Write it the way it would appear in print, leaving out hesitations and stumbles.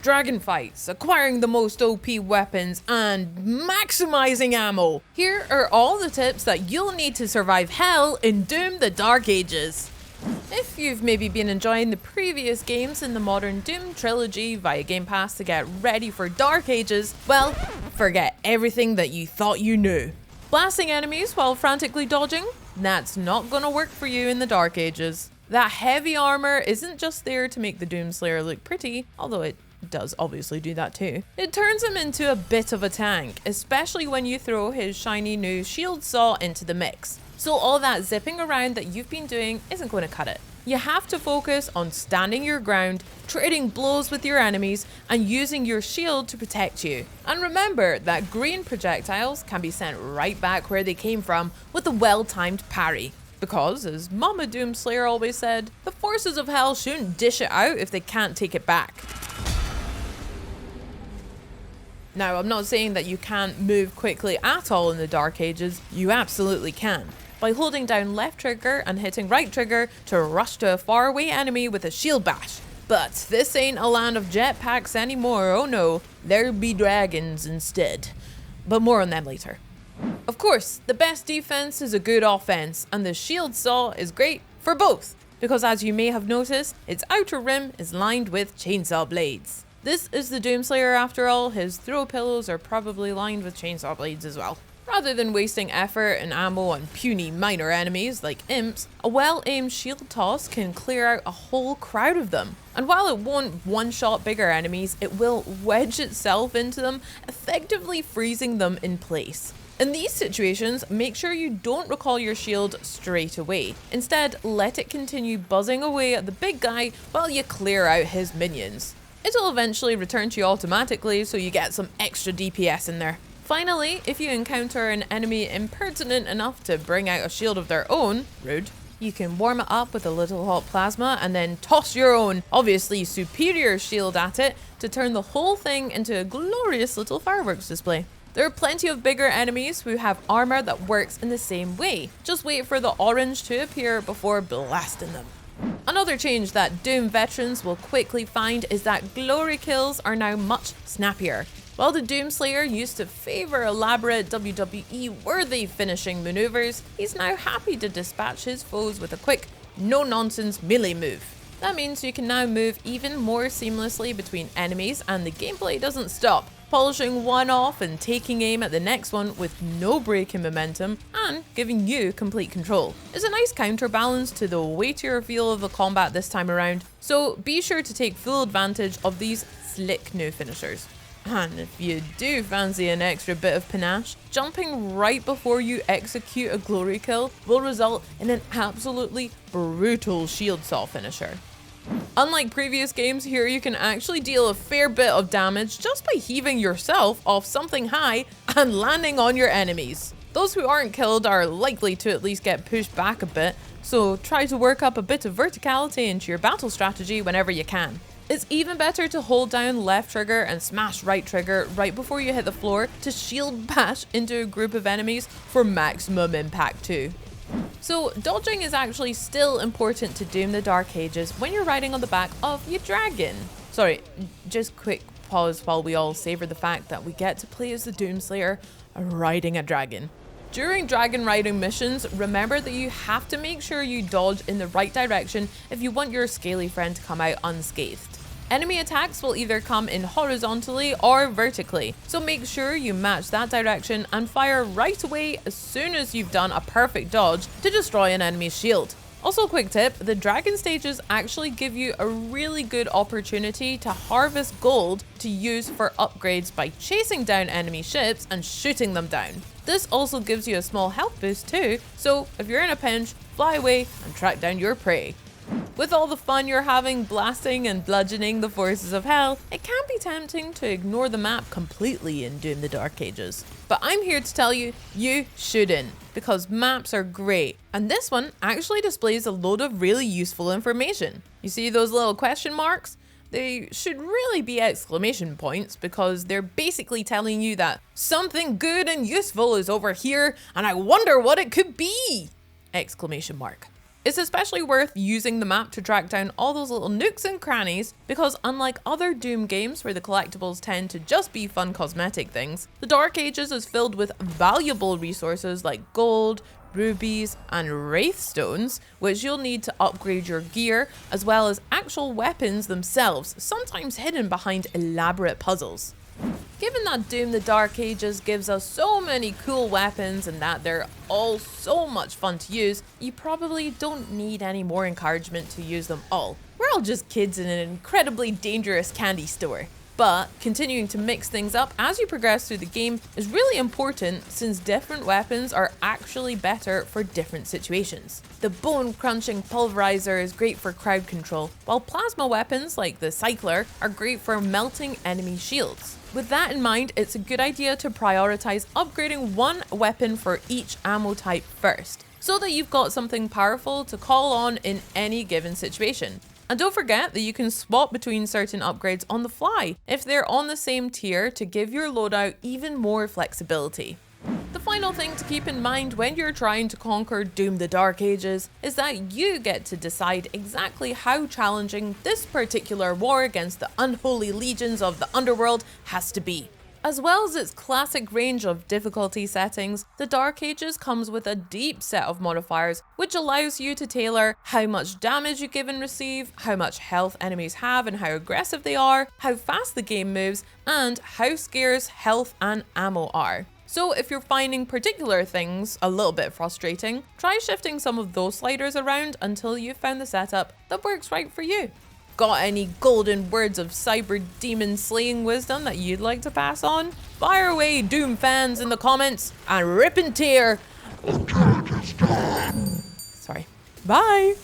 dragon fights, acquiring the most OP weapons, and maximizing ammo. Here are all the tips that you'll need to survive hell in Doom the Dark Ages. If you've maybe been enjoying the previous games in the modern Doom trilogy via Game Pass to get ready for Dark Ages, well, forget everything that you thought you knew. Blasting enemies while frantically dodging? That's not gonna work for you in the Dark Ages. That heavy armor isn't just there to make the Doomslayer look pretty, although it does obviously do that too. It turns him into a bit of a tank, especially when you throw his shiny new shield saw into the mix. So all that zipping around that you've been doing isn't going to cut it. You have to focus on standing your ground, trading blows with your enemies, and using your shield to protect you. And remember that green projectiles can be sent right back where they came from with a well-timed parry. Because, as Mama Doomslayer always said, the forces of hell shouldn't dish it out if they can't take it back. Now, I'm not saying that you can't move quickly at all in the Dark Ages, you absolutely can. By holding down left trigger and hitting right trigger to rush to a faraway enemy with a shield bash. But this ain't a land of jetpacks anymore, oh no, there'll be dragons instead. But more on them later. Of course, the best defense is a good offense, and the shield saw is great for both, because as you may have noticed, its outer rim is lined with chainsaw blades. This is the Doomslayer after all, his throw pillows are probably lined with chainsaw blades as well. Rather than wasting effort and ammo on puny minor enemies like imps, a well-aimed shield toss can clear out a whole crowd of them. And while it won't one-shot bigger enemies, it will wedge itself into them, effectively freezing them in place. In these situations, make sure you don't recall your shield straight away. Instead, let it continue buzzing away at the big guy while you clear out his minions. It'll eventually return to you automatically, so you get some extra DPS in there. Finally, if you encounter an enemy impertinent enough to bring out a shield of their own, rude, you can warm it up with a little hot plasma and then toss your own, obviously superior shield at it to turn the whole thing into a glorious little fireworks display. There are plenty of bigger enemies who have armor that works in the same way. Just wait for the orange to appear before blasting them. Another change that Doom veterans will quickly find is that glory kills are now much snappier. While the Doomslayer used to favour elaborate WWE-worthy finishing maneuvers, he's now happy to dispatch his foes with a quick, no-nonsense melee move. That means you can now move even more seamlessly between enemies and the gameplay doesn't stop, polishing one off and taking aim at the next one with no break in momentum and giving you complete control. It's a nice counterbalance to the weightier feel of the combat this time around, so be sure to take full advantage of these slick new finishers. And if you do fancy an extra bit of panache, jumping right before you execute a glory kill will result in an absolutely brutal shield saw finisher. Unlike previous games, here you can actually deal a fair bit of damage just by heaving yourself off something high and landing on your enemies. Those who aren't killed are likely to at least get pushed back a bit, so try to work up a bit of verticality into your battle strategy whenever you can. It's even better to hold down left trigger and smash right trigger right before you hit the floor to shield bash into a group of enemies for maximum impact too. So dodging is actually still important to Doom the Dark Ages when you're riding on the back of your dragon. Sorry, just quick pause while we all savor the fact that we get to play as the Doomslayer riding a dragon. During dragon riding missions, remember that you have to make sure you dodge in the right direction if you want your scaly friend to come out unscathed. Enemy attacks will either come in horizontally or vertically, so make sure you match that direction and fire right away as soon as you've done a perfect dodge to destroy an enemy's shield. Also, quick tip, the dragon stages actually give you a really good opportunity to harvest gold to use for upgrades by chasing down enemy ships and shooting them down. This also gives you a small health boost too, so if you're in a pinch, fly away and track down your prey. With all the fun you're having blasting and bludgeoning the forces of hell, it can be tempting to ignore the map completely in Doom the Dark Ages. But I'm here to tell you, you shouldn't, because maps are great, and this one actually displays a load of really useful information. You see those little question marks? They should really be exclamation points because they're basically telling you that something good and useful is over here and I wonder what it could be! Exclamation mark. It's especially worth using the map to track down all those little nooks and crannies, because unlike other Doom games where the collectibles tend to just be fun cosmetic things, the Dark Ages is filled with valuable resources like gold, rubies, and wraith stones, which you'll need to upgrade your gear, as well as actual weapons themselves, sometimes hidden behind elaborate puzzles. Given that Doom the Dark Ages gives us so many cool weapons and that they're all so much fun to use, you probably don't need any more encouragement to use them all. We're all just kids in an incredibly dangerous candy store. But continuing to mix things up as you progress through the game is really important, since different weapons are actually better for different situations. The bone-crunching pulverizer is great for crowd control, while plasma weapons like the cycler are great for melting enemy shields. With that in mind, it's a good idea to prioritize upgrading one weapon for each ammo type first, so that you've got something powerful to call on in any given situation. And don't forget that you can swap between certain upgrades on the fly if they're on the same tier to give your loadout even more flexibility. The final thing to keep in mind when you're trying to conquer Doom the Dark Ages is that you get to decide exactly how challenging this particular war against the unholy legions of the underworld has to be. As well as its classic range of difficulty settings, the Dark Ages comes with a deep set of modifiers which allows you to tailor how much damage you give and receive, how much health enemies have and how aggressive they are, how fast the game moves, and how scarce health and ammo are. So if you're finding particular things a little bit frustrating, try shifting some of those sliders around until you've found the setup that works right for you. Got any golden words of cyber demon slaying wisdom that you'd like to pass on? Fire away, Doom fans, in the comments and rip and tear. Sorry. Bye.